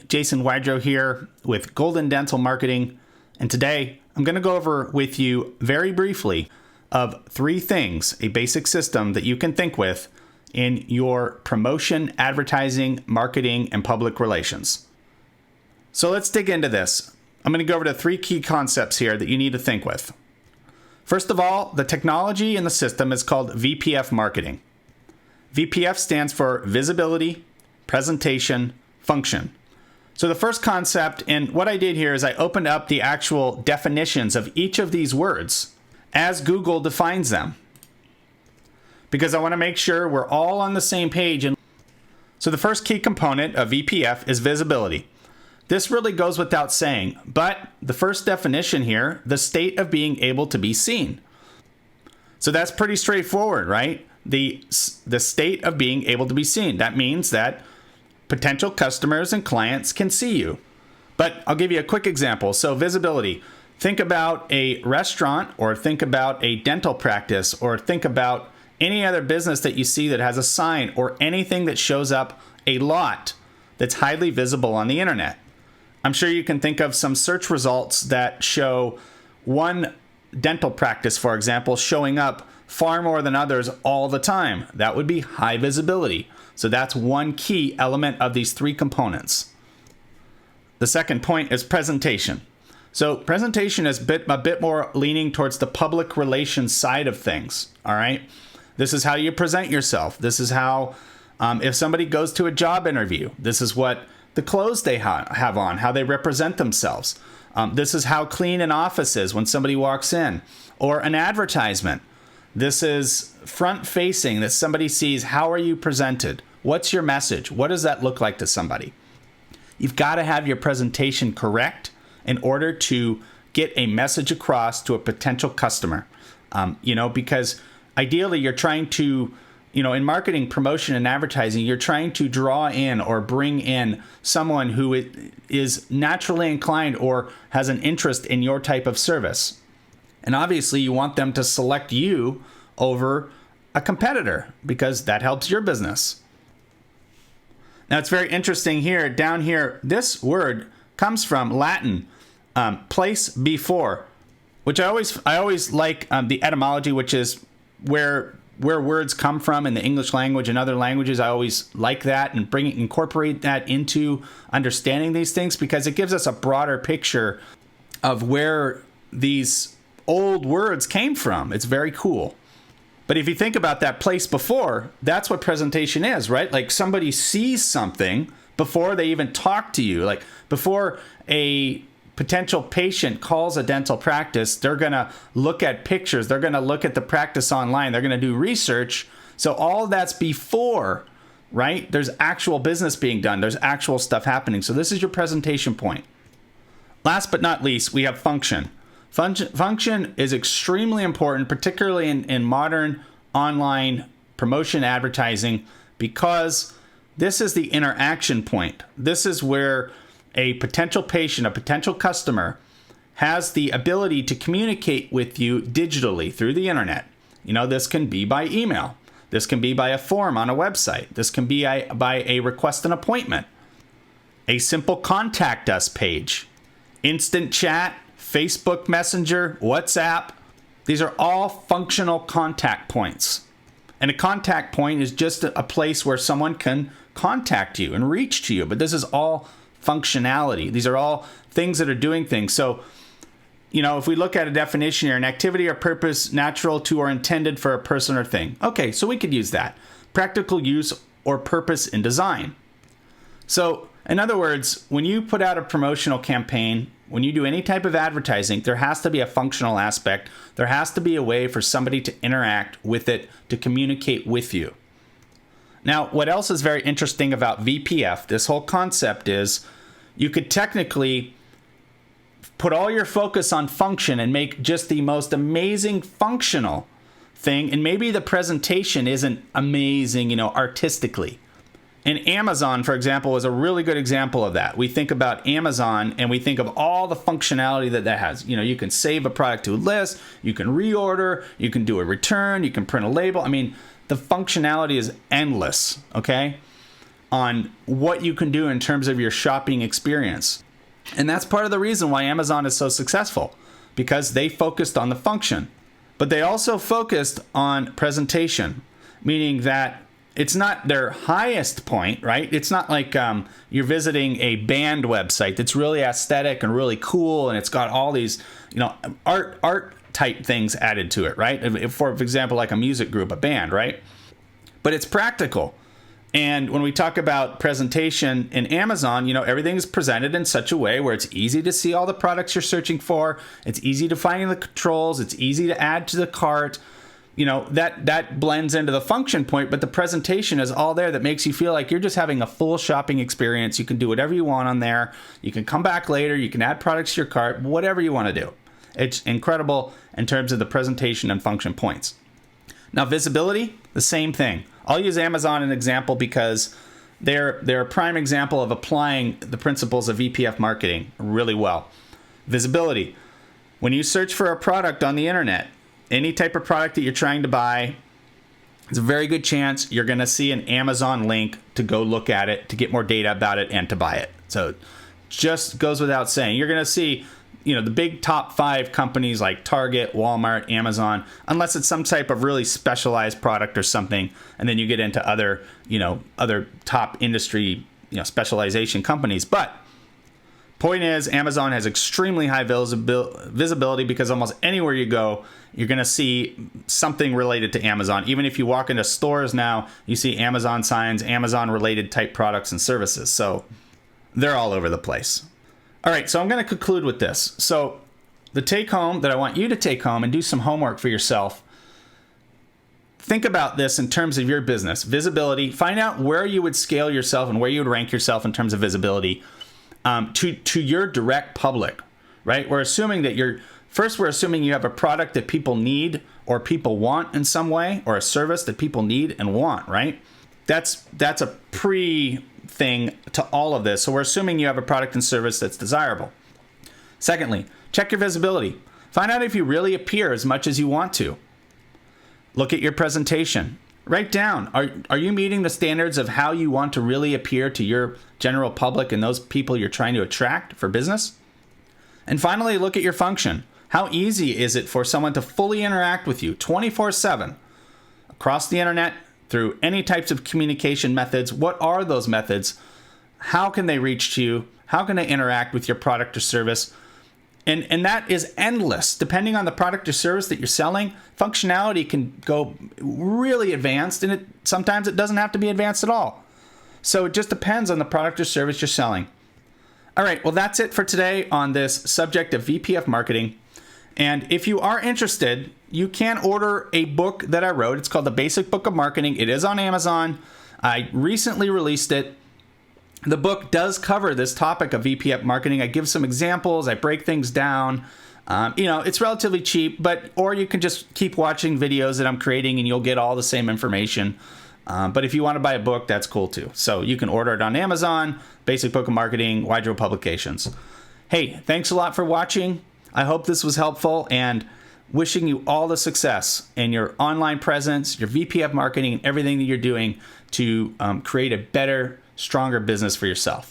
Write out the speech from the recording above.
Jason Wydro here with Golden Dental Marketing, and today I'm going to go over with you very briefly of 3 things, a basic system that you can think with in your promotion, advertising, marketing, and public relations. So let's dig into this. I'm going to go over to 3 key concepts here that you need to think with. First of all, the technology in the system is called VPF Marketing. VPF stands for visibility, presentation, function. So the first concept, and what I did here is I opened up the actual definitions of each of these words as Google defines them, because I want to make sure we're all on the same page. And so the first key component of VPF is visibility. This really goes without saying, but the first definition here, the state of being able to be seen. So that's pretty straightforward, right? The state of being able to be seen. That means that potential customers and clients can see you. But I'll give you a quick example. So visibility. Think about a restaurant, or think about a dental practice, or think about any other business that you see that has a sign or anything that shows up a lot that's highly visible on the internet. I'm sure you can think of some search results that show one dental practice, for example, showing up far more than others all the time. That would be high visibility. So that's one key element of these 3 components. The second point is presentation. So presentation is a bit more leaning towards the public relations side of things, all right? This is how you present yourself. This is how, if somebody goes to a job interview, this is what the clothes they have on, how they represent themselves. This is how clean an office is when somebody walks in, or an advertisement. This is front-facing, that somebody sees, how are you presented? What's your message? What does that look like to somebody? You've got to have your presentation correct in order to get a message across to a potential customer. Because ideally you're trying to, in marketing, promotion, and advertising, you're trying to draw in or bring in someone who is naturally inclined or has an interest in your type of service. And obviously you want them to select you over a competitor because that helps your business. Now it's very interesting here, down here, this word comes from Latin, place before, which I always like the etymology, which is where words come from in the English language and other languages. I always like that and incorporate that into understanding these things, because it gives us a broader picture of where these old words came from. It's very cool. But if you think about that place before, that's what presentation is, right? Like somebody sees something before they even talk to you. Like before a potential patient calls a dental practice, they're going to look at pictures. They're going to look at the practice online. They're going to do research. So all of that's before, right? There's actual business being done. There's actual stuff happening. So this is your presentation point. Last but not least, we have function. Function is extremely important, particularly in modern online promotion advertising, because this is the interaction point. This is where a potential patient, a potential customer, has the ability to communicate with you digitally through the internet. This can be by email. This can be by a form on a website. This can be by a request an appointment, a simple contact us page, instant chat, Facebook Messenger, WhatsApp. These are all functional contact points. And a contact point is just a place where someone can contact you and reach to you. But this is all functionality. These are all things that are doing things. So, if we look at a definition here, an activity or purpose natural to or intended for a person or thing. Okay, so we could use that. Practical use or purpose in design. So, in other words, when you put out a promotional campaign, when you do any type of advertising, there has to be a functional aspect. There has to be a way for somebody to interact with it, to communicate with you. Now, what else is very interesting about VPF, this whole concept, is you could technically put all your focus on function and make just the most amazing functional thing, and maybe the presentation isn't amazing, artistically. And Amazon, for example, is a really good example of that. We think about Amazon and we think of all the functionality that has. You can save a product to a list, you can reorder, you can do a return, you can print a label. The functionality is endless, okay? on what you can do in terms of your shopping experience. And that's part of the reason why Amazon is so successful, because they focused on the function. But they also focused on presentation, meaning that it's not their highest point, right? It's not like you're visiting a band website that's really aesthetic and really cool, and it's got all these, art type things added to it, right? For example, like a music group, a band, right? But it's practical. And when we talk about presentation in Amazon, everything is presented in such a way where it's easy to see all the products you're searching for. It's easy to find the controls. It's easy to add to the cart. That blends into the function point, but the presentation is all there that makes you feel like you're just having a full shopping experience. You can do whatever you want on there. You can come back later. You can add products to your cart, whatever you want to do. It's incredible in terms of the presentation and function points. Now, visibility, the same thing. I'll use Amazon as an example because they're a prime example of applying the principles of VPF marketing really well. Visibility. When you search for a product on the internet, any type of product that you're trying to buy, there's a very good chance you're going to see an Amazon link to go look at it, to get more data about it, and to buy it. So just goes without saying. You're going to see the big top 5 companies like Target, Walmart, Amazon, unless it's some type of really specialized product or something, and then you get into other top industry, specialization companies. But point is, Amazon has extremely high visibility because almost anywhere you go, you're going to see something related to Amazon. Even if you walk into stores now, you see Amazon signs, Amazon-related type products and services. So they're all over the place. All right, so I'm going to conclude with this. So the take-home that I want you to take home and do some homework for yourself, think about this in terms of your business. Visibility, find out where you would scale yourself and where you would rank yourself in terms of visibility to your direct public, right? We're assuming that we're assuming you have a product that people need or people want in some way, or a service that people need and want, right? That's a pre-thing to all of this. So we're assuming you have a product and service that's desirable. Secondly, check your visibility. Find out if you really appear as much as you want to. Look at your presentation. Write down, are you meeting the standards of how you want to really appear to your general public and those people you're trying to attract for business? And finally, look at your function. How easy is it for someone to fully interact with you 24/7 across the internet, through any types of communication methods? What are those methods? How can they reach to you? How can they interact with your product or service? And that is endless. Depending on the product or service that you're selling, functionality can go really advanced, and sometimes it doesn't have to be advanced at all. So it just depends on the product or service you're selling. All right, well, that's it for today on this subject of VPF marketing. And if you are interested, you can order a book that I wrote. It's called The Basic Book of Marketing. It is on Amazon. I recently released it. The book does cover this topic of VPF marketing. I give some examples. I break things down. It's relatively cheap, or you can just keep watching videos that I'm creating and you'll get all the same information. But if you want to buy a book, that's cool too. So you can order it on Amazon, Basic Book of Marketing, Wydro Publications. Hey, thanks a lot for watching. I hope this was helpful, and wishing you all the success in your online presence, your VPF marketing, and everything that you're doing to create a better, stronger business for yourself.